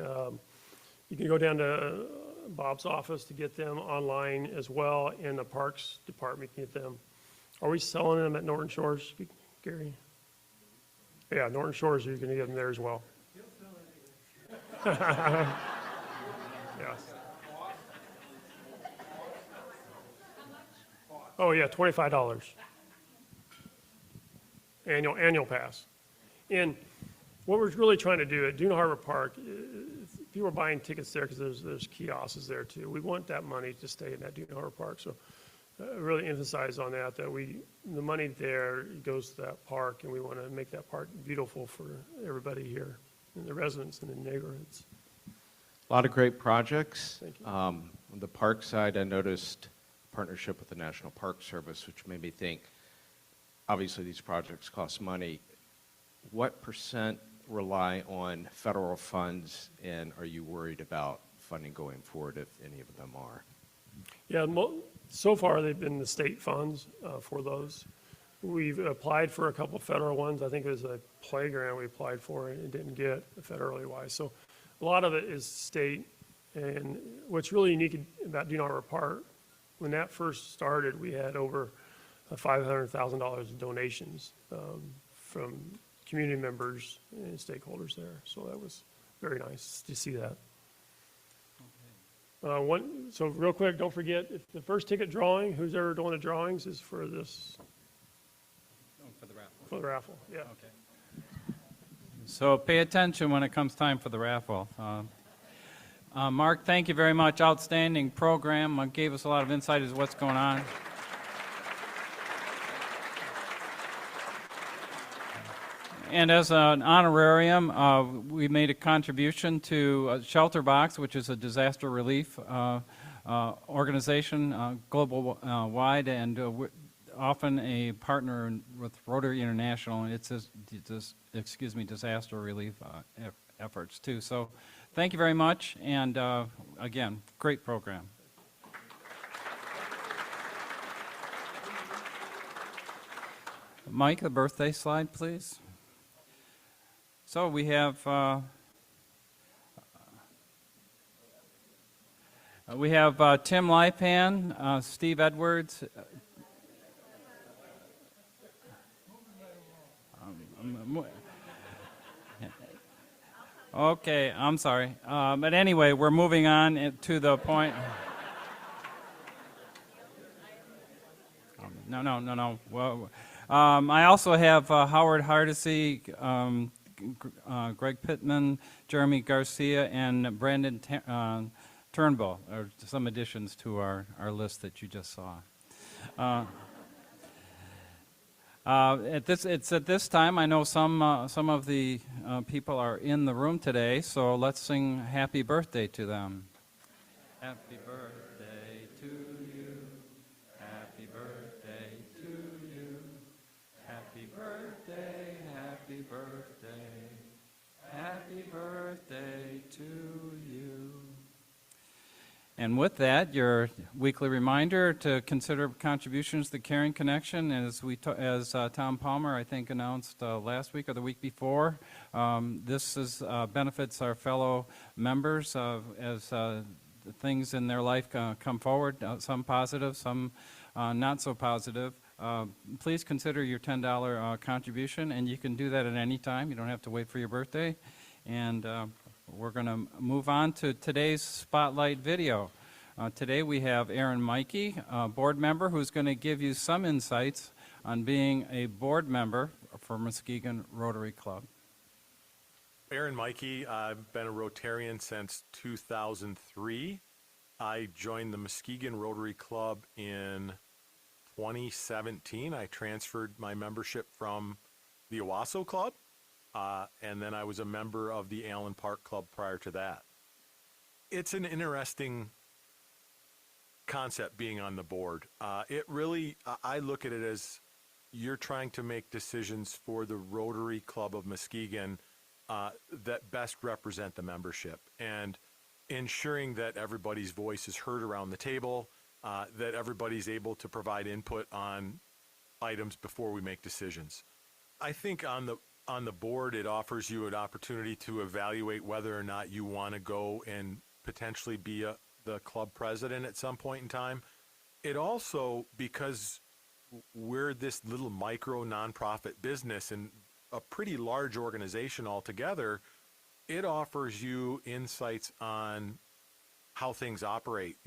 you can go down to Bob's office to get them online as well, and the Parks Department can get them. Are we selling them at Norton Shores, Gary? Yeah, Norton Shores, you can get them there as well. Yes. Oh yeah, $25. Annual pass. And what we're really trying to do at Dune Harbor Park, people are buying tickets there because there's kiosks there too. We want that money to stay in that Dune Harbor Park. So really emphasize on that the money there goes to that park, and we want to make that park beautiful for everybody here, and the residents and the neighborhoods. A lot of great projects. Thank you. On the park side, I noticed partnership with the National Park Service, which made me think, obviously these projects cost money. What % rely on federal funds, and are you worried about funding going forward if any of them are? Yeah, so far they've been the state funds for those. We've applied for a couple of federal ones. I think it was a playground we applied for and didn't get federally wise. So a lot of it is state. And what's really unique about Dune Harbor Park, when that first started, we had over $500,000 in donations from community members and stakeholders there. So that was very nice to see that. So real quick, don't forget, if the first ticket drawing, who's ever doing the drawings, is for this. For the raffle. For the raffle, yeah. Okay. So pay attention when it comes time for the raffle. Mark, thank you very much. Outstanding program. Gave us a lot of insight as to what's going on. And as an honorarium, we made a contribution to Shelter Box, which is a disaster relief organization, global wide, and we're often a partner with Rotary International, and it's disaster relief efforts too. So, thank you very much, and again, great program. Mike, the birthday slide, please. So we have Tim Lipan, Steve Edwards. Okay, I'm sorry. But anyway, we're moving on to the point. No. Well, I also have Howard Hardesty, Greg Pittman, Jeremy Garcia, and Brandon Turnbull, are some additions to our list that you just saw. It's at this time, I know some of the people are in the room today, so let's sing happy birthday to them. Happy birthday to you. Happy birthday to you. Happy birthday, happy birthday. Happy birthday to you. And with that, your weekly reminder to consider contributions to the Caring Connection, as Tom Palmer, I think, announced last week or the week before. This benefits our fellow members as things in their life come forward, some positive, some not so positive. Please consider your $10 contribution, and you can do that at any time. You don't have to wait for your birthday. And we're going to move on to today's spotlight video. Today we have Aaron Mikey, a board member, who's going to give you some insights on being a board member for Muskegon Rotary Club. Aaron Mikey, I've been a Rotarian since 2003. I joined the Muskegon Rotary Club in 2017. I transferred my membership from the Owasso Club. And then I was a member of the Allen Park Club prior to that. It's an interesting concept being on the board. It really, I look at it as you're trying to make decisions for the Rotary Club of Muskegon that best represent the membership, and ensuring that everybody's voice is heard around the table, that everybody's able to provide input on items before we make decisions. I think on the board, it offers you an opportunity to evaluate whether or not you want to go and potentially be the club president at some point in time. It also, because we're this little micro nonprofit business and a pretty large organization altogether, it offers you insights on how things operate,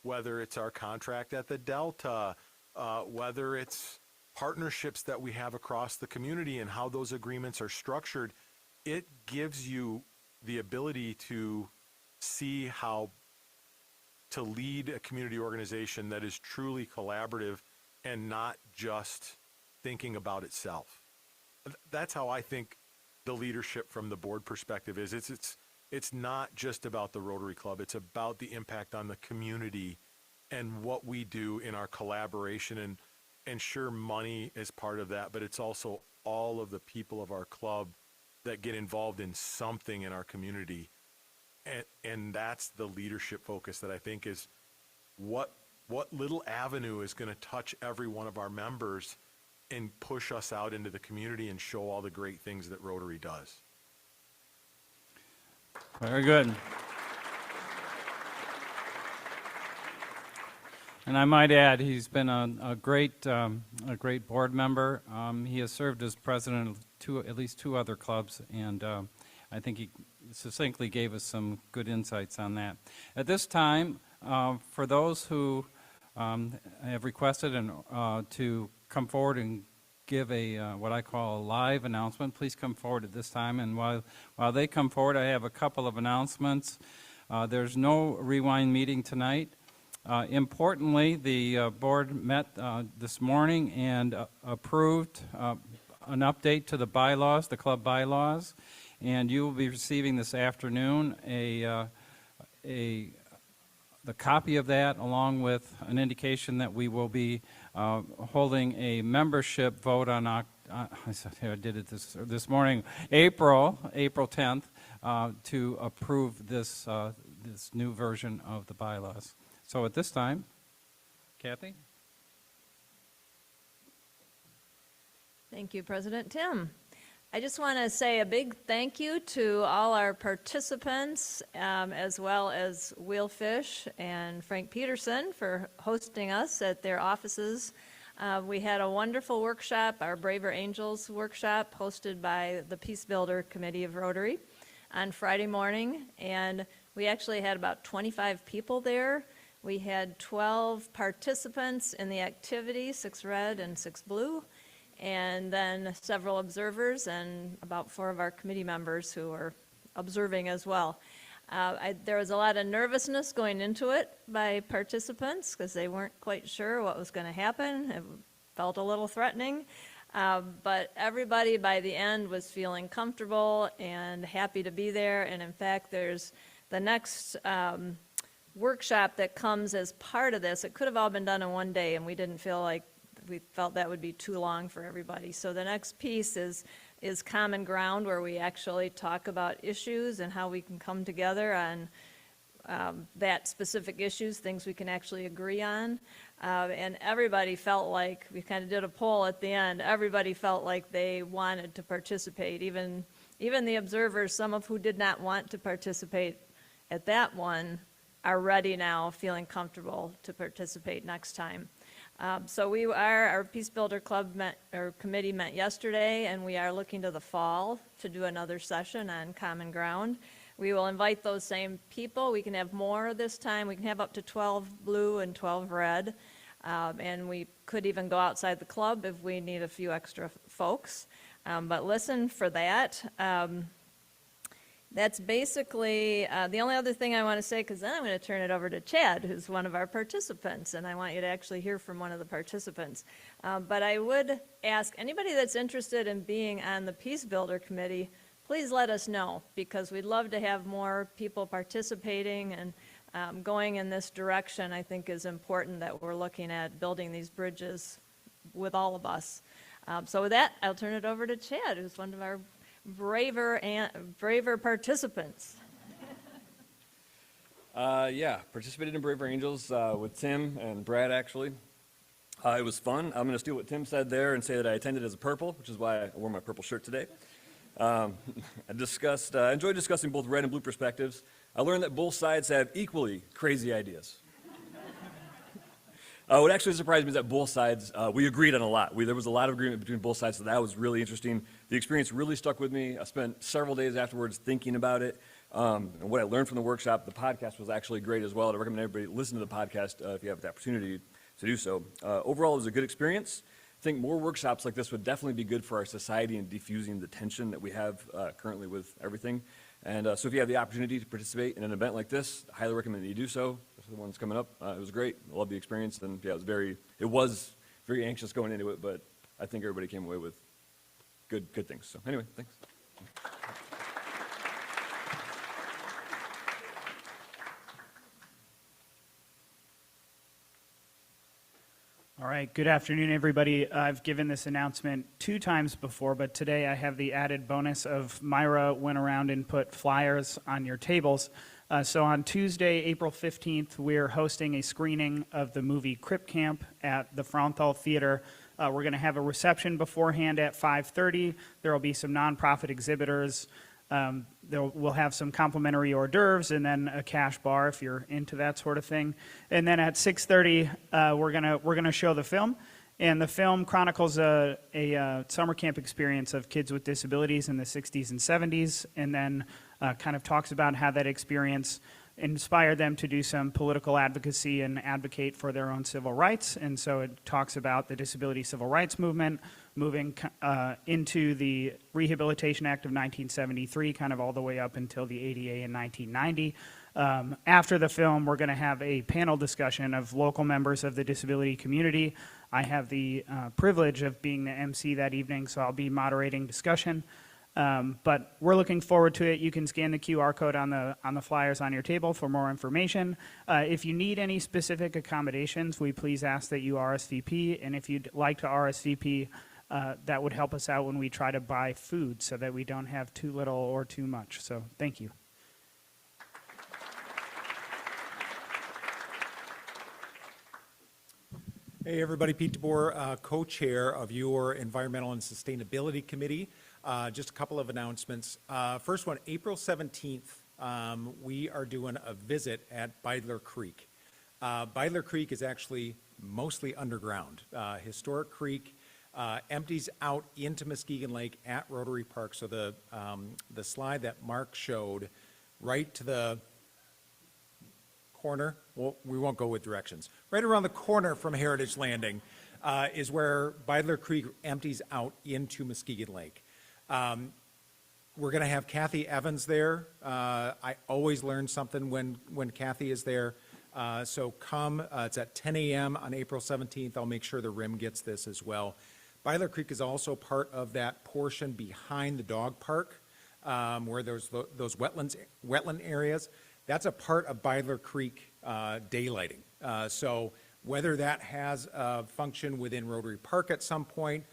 whether it's our contract at the Delta, whether it's partnerships that we have across the community and how those agreements are structured. It gives you the ability to see how to lead a community organization that is truly collaborative and not just thinking about itself. That's how I think the leadership from the board perspective is. It's not just about the Rotary Club. It's about the impact on the community and what we do in our collaboration, and sure, money is part of that, but it's also all of the people of our club that get involved in something in our community. And that's the leadership focus that I think is what little avenue is going to touch every one of our members and push us out into the community and show all the great things that Rotary does. Very good. And I might add, he's been a great board member. He has served as president of at least two other clubs, and I think he succinctly gave us some good insights on that. At this time, for those who have requested to come forward and give what I call a live announcement, please come forward at this time. And while they come forward, I have a couple of announcements. There's no rewind meeting tonight. Importantly, the board met this morning and approved an update to the bylaws, the club bylaws, and you will be receiving this afternoon the copy of that, along with an indication that we will be holding a membership vote on I did it this morning, April 10th, to approve this new version of the bylaws. So at this time, Kathy? Thank you, President Tim. I just want to say a big thank you to all our participants, as well as Wheelfish and Frank Peterson for hosting us at their offices. We had a wonderful workshop, our Braver Angels workshop, hosted by the Peace Builder Committee of Rotary on Friday morning, and we actually had about 25 people there. We had 12 participants in the activity, 6 red and 6 blue, and then several observers and about 4 of our committee members who were observing as well. There was a lot of nervousness going into it by participants because they weren't quite sure what was going to happen. It felt a little threatening. But everybody by the end was feeling comfortable and happy to be there. And in fact, there's the next workshop that comes as part of this. It could have all been done in one day, and we felt that would be too long for everybody. So the next piece is common ground, where we actually talk about issues and how we can come together on that specific issues, things we can actually agree on. And everybody felt like, we kind of did a poll at the end, everybody felt like they wanted to participate. Even the observers, some of who did not want to participate at that one, are ready now, feeling comfortable to participate next time. So our Peace Builder Club committee met yesterday, and we are looking to the fall to do another session on common ground. We will invite those same people. We can have more this time. We can have up to 12 blue and 12 red, and we could even go outside the club if we need a few extra folks. But listen for that. That's basically the only other thing I want to say, because then I'm going to turn it over to Chad, who's one of our participants, and I want you to actually hear from one of the participants. But I would ask anybody that's interested in being on the Peace Builder Committee, please let us know, because we'd love to have more people participating, and going in this direction, I think, is important, that we're looking at building these bridges with all of us. So with that, I'll turn it over to Chad, who's one of our braver participants. Yeah, participated in Braver Angels with Tim and Brad, actually. It was fun. I'm going to steal what Tim said there and say that I attended as a purple, which is why I wore my purple shirt today. I enjoyed discussing both red and blue perspectives. I learned that both sides have equally crazy ideas. What actually surprised me is that both sides, we agreed on a lot. There was a lot of agreement between both sides, so that was really interesting. The experience really stuck with me. I spent several days afterwards thinking about it. And what I learned from the workshop, the podcast was actually great as well. I'd recommend everybody listen to the podcast if you have the opportunity to do so. Overall, it was a good experience. I think more workshops like this would definitely be good for our society and diffusing the tension that we have currently with everything. And so if you have the opportunity to participate in an event like this, I highly recommend that you do so. The one's coming up. It was great. I love the experience. And yeah, it was very anxious going into it, but I think everybody came away with good things. So anyway, thanks. All right, good afternoon, everybody. I've given this announcement 2 times before, but today I have the added bonus of Myra went around and put flyers on your tables. So on Tuesday, April 15th, we're hosting a screening of the movie Crip Camp at the Frauenthal Theater. We're going to have a reception beforehand at 5:30. There will be some nonprofit exhibitors. We'll have some complimentary hors d'oeuvres and then a cash bar if you're into that sort of thing. And then at 6:30, we're gonna show the film. And the film chronicles a summer camp experience of kids with disabilities in the 60s and 70s, and then kind of talks about how that experience inspired them to do some political advocacy and advocate for their own civil rights. And so it talks about the disability civil rights movement moving into the Rehabilitation Act of 1973, kind of all the way up until the ADA in 1990. After the film, we're going to have a panel discussion of local members of the disability community I have the privilege of being the MC that evening, so I'll be moderating discussion. But we're looking forward to it. You can scan the QR code on the flyers on your table for more information. If you need any specific accommodations, we please ask that you RSVP. And if you'd like to RSVP, that would help us out when we try to buy food so that we don't have too little or too much. So thank you. Hey everybody, Pete DeBoer, co-chair of your Environmental and Sustainability Committee. Just a couple of announcements. First one, April 17th, we are doing a visit at Beidler Creek. Beidler Creek is actually mostly underground. Historic creek empties out into Muskegon Lake at Rotary Park. So the slide that Mark showed, right to the corner, well, we won't go with directions. Right around the corner from Heritage Landing is where Beidler Creek empties out into Muskegon Lake. We're going to have Kathy Evans there. I always learn something when Kathy is there. So come, it's at 10 a.m. on April 17th. I'll make sure the RIM gets this as well. Beidler Creek is also part of that portion behind the dog park where there's those wetland areas. That's a part of Beidler Creek daylighting. So whether that has a function within Rotary Park at some point,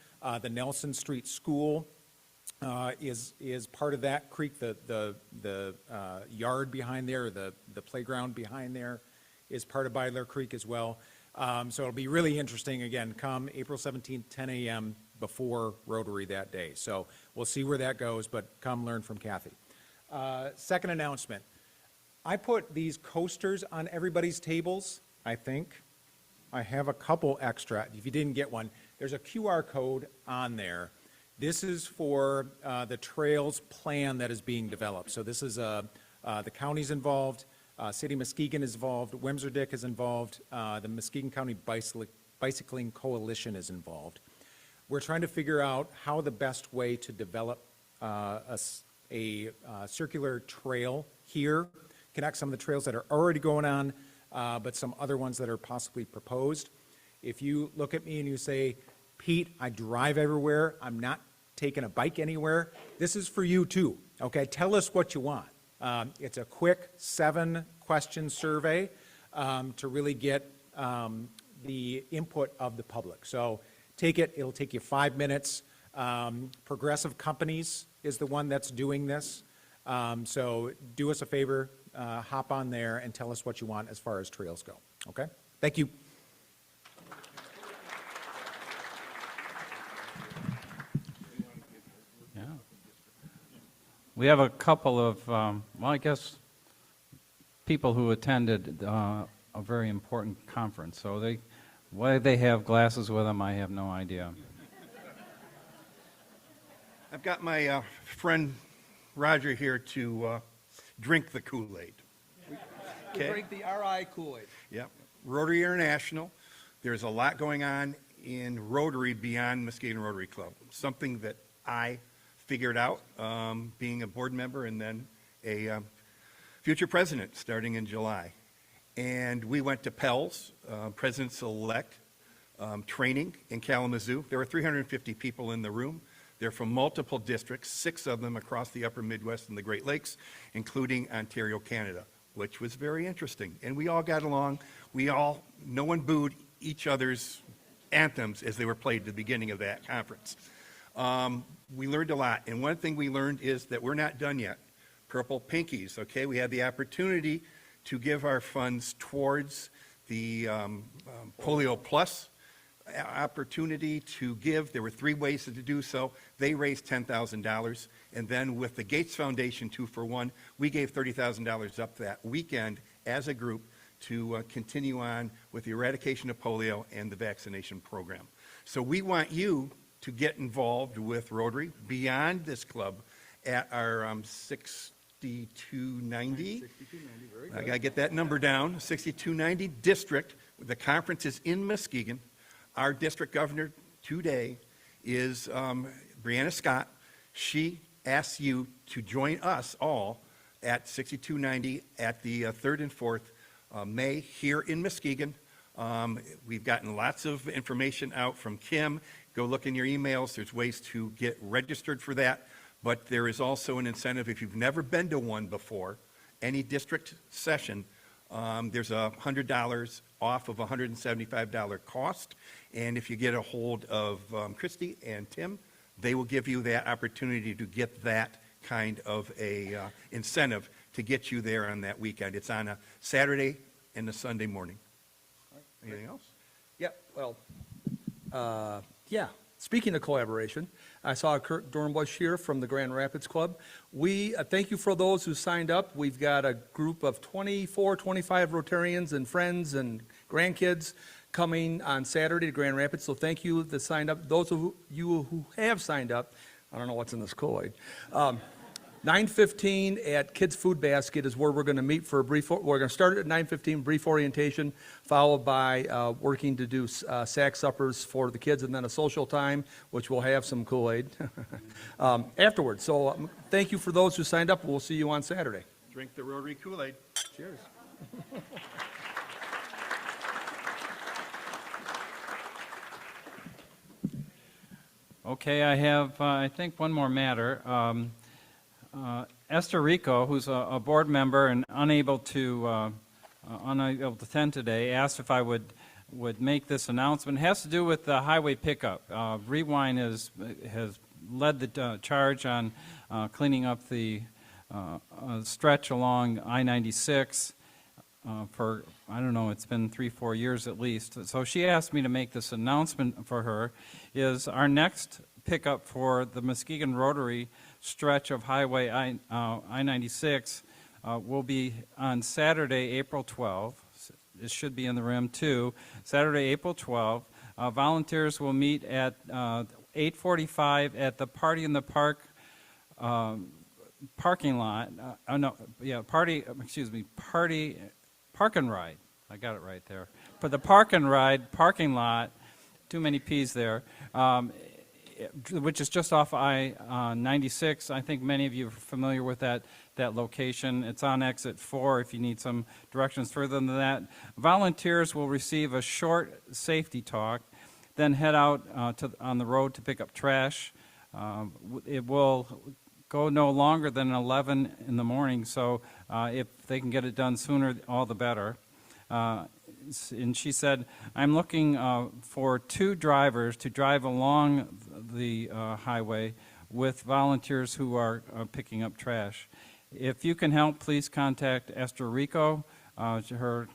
the Nelson Street School is part of that creek. The yard behind there, or the playground behind there, is part of Beidler Creek as well. So it'll be really interesting. Again, come April 17th, 10 a.m. before Rotary that day. So we'll see where that goes, but come learn from Kathy. Second announcement. I put these coasters on everybody's tables, I think. I have a couple extra. If you didn't get one, there's a QR code on there. This is for the trails plan that is being developed. So this is the county's involved, City of Muskegon is involved, Wimser-Dick is involved, the Muskegon County Bicycling Coalition is involved. We're trying to figure out how the best way to develop a circular trail here, connect some of the trails that are already going on, but some other ones that are possibly proposed. If you look at me and you say, Pete, I drive everywhere, I'm not taking a bike anywhere, this is for you too, okay? Tell us what you want. It's a quick 7-question survey to really get the input of the public. So take it, it'll take you 5 minutes. Progressive Companies is the one that's doing this. So do us a favor, hop on there and tell us what you want as far as trails go, okay? Thank you. Yeah. We have a couple of, well, I guess, people who attended a very important conference. So why they have glasses with them, I have no idea. I've got my friend Roger here to drink the Kool-Aid. We drink the RI Kool-Aid. Yep. Rotary International. There's a lot going on in Rotary beyond Muskegon Rotary Club. Something that I figured out being a board member and then a future president starting in July. And we went to Pell's, Presidents-elect training in Kalamazoo. There were 350 people in the room. They're from multiple districts, 6 of them across the upper Midwest and the Great Lakes, including Ontario, Canada, which was very interesting. And we all got along. No one booed each other's anthems as they were played at the beginning of that conference. We learned a lot. And one thing we learned is that we're not done yet. Purple Pinkies, okay? We had the opportunity to give our funds towards the Polio Plus opportunity to give. There were 3 ways to do so. They raised $10,000. And then with the Gates Foundation 2 for 1, we gave $30,000 up that weekend as a group to continue on with the eradication of polio and the vaccination program. So we want you to get involved with Rotary beyond this club at our 6290. I got to get that number down. 6290 district. The conference is in Muskegon. Our district governor today is Brianna Scott. She asks you to join us all at 6290 at the 3rd and 4th May here in Muskegon. We've gotten lots of information out from Kim. Go look in your emails. There's ways to get registered for that. But there is also an incentive if you've never been to one before, any district session, there's $100 off of a $175 cost. And if you get a hold of Christy and Tim, they will give you that opportunity to get that kind of a incentive to get you there on that weekend. It's on a Saturday and a Sunday morning. Anything else? Yeah, well, yeah. Speaking of collaboration, I saw Kurt Dornbush here from the Grand Rapids Club. We thank you for those who signed up. We've got a group of 24, 25 Rotarians and friends and grandkids coming on Saturday to Grand Rapids. So thank you that signed up. Those of you who have signed up, I don't know what's in this Kool-Aid. 9:15 at Kids Food Basket is where we're going to meet for a brief. We're going to start at 9:15, brief orientation, followed by working to do sack suppers for the kids, and then a social time, which will have some Kool-Aid afterwards. So thank you for those who signed up. We'll see you on Saturday. Drink the Rotary Kool-Aid. Cheers. Okay, I have, I think, one more matter. Esther Rico, who's a board member and unable to attend today, asked if I would make this announcement. It has to do with the highway pickup. Rewind has led the charge on cleaning up the stretch along I-96 for, I don't know, it's been 3-4 years at least. So she asked me to make this announcement for her. Is our next pickup for the Muskegon Rotary stretch of Highway I-96 will be on Saturday, April 12th. It should be in the rim too. Saturday, April 12th. Volunteers will meet at 8:45 at the Party in the Park parking lot. Park and Ride. I got it right there. For the Park and Ride parking lot, too many P's there, which is just off I-96. I think many of you are familiar with that location. It's on exit 4 if you need some directions further than that. Volunteers will receive a short safety talk, then head out on the road to pick up trash. It will go no longer than 11 in the morning, so if they can get it done sooner, all the better. And she said, I'm looking for 2 drivers to drive along the highway with volunteers who are picking up trash. If you can help, please contact Esther Rico. Her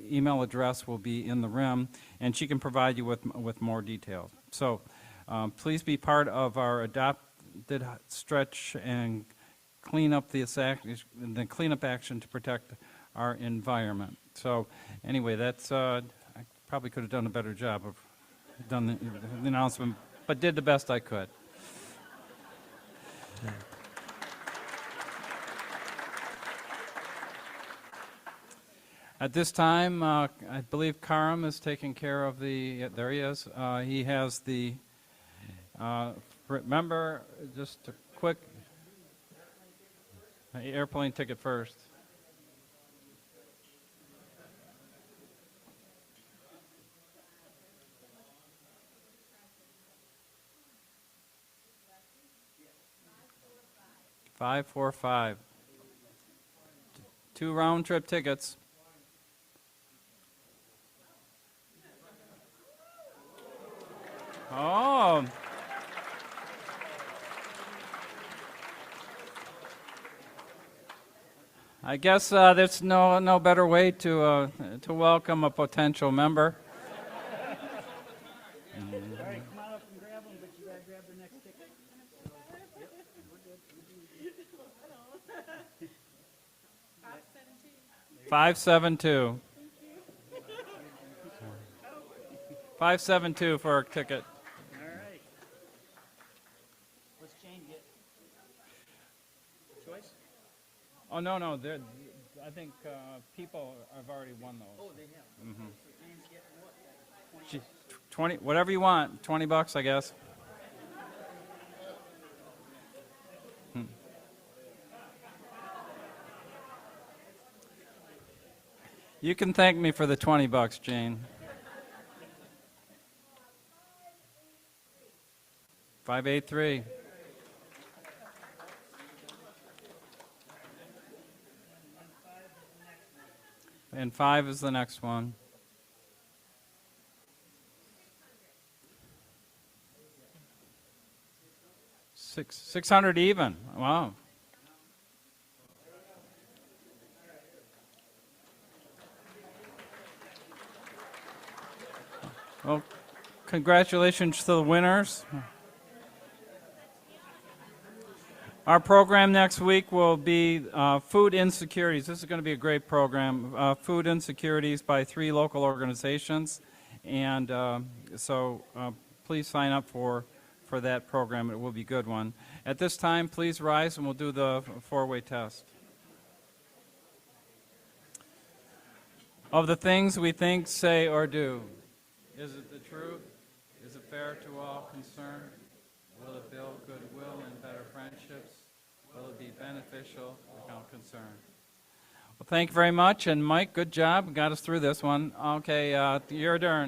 email address will be in the rim, and she can provide you with more details. So please be part of our adopted stretch and clean up the cleanup action to protect our environment. So anyway, that's I probably could have done a better job of done the announcement, but did the best I could. At this time, I believe Karam is taking care of there he is. He has the, remember, just a quick airplane ticket first. $545. 2 round-trip tickets. Oh. I guess there's no better way to welcome a potential member. All right, come on up and grab them, but you gotta grab the next ticket. 572. 572 for a ticket. All right. What's Jane get? Choice? Oh, no. I think people have already won those. Oh, they have. Mm-hmm. Jane's getting what? 20, whatever you want. $20, I guess. You can thank me for the $20, Jane. 583. And 5 is the next one. 600 even. Wow. Well, congratulations to the winners. Our program next week will be Food Insecurities. This is going to be a great program. Food Insecurities by 3 local organizations. And so please sign up for that program. It will be a good one. At this time, please rise and we'll do the 4-way test. Of the things we think, say, or do, is it the truth? Is it fair to all concerned? Will it build goodwill and better friendships? Will it be beneficial without concern? Well, thank you very much. And Mike, good job. Got us through this one. Okay, your turn.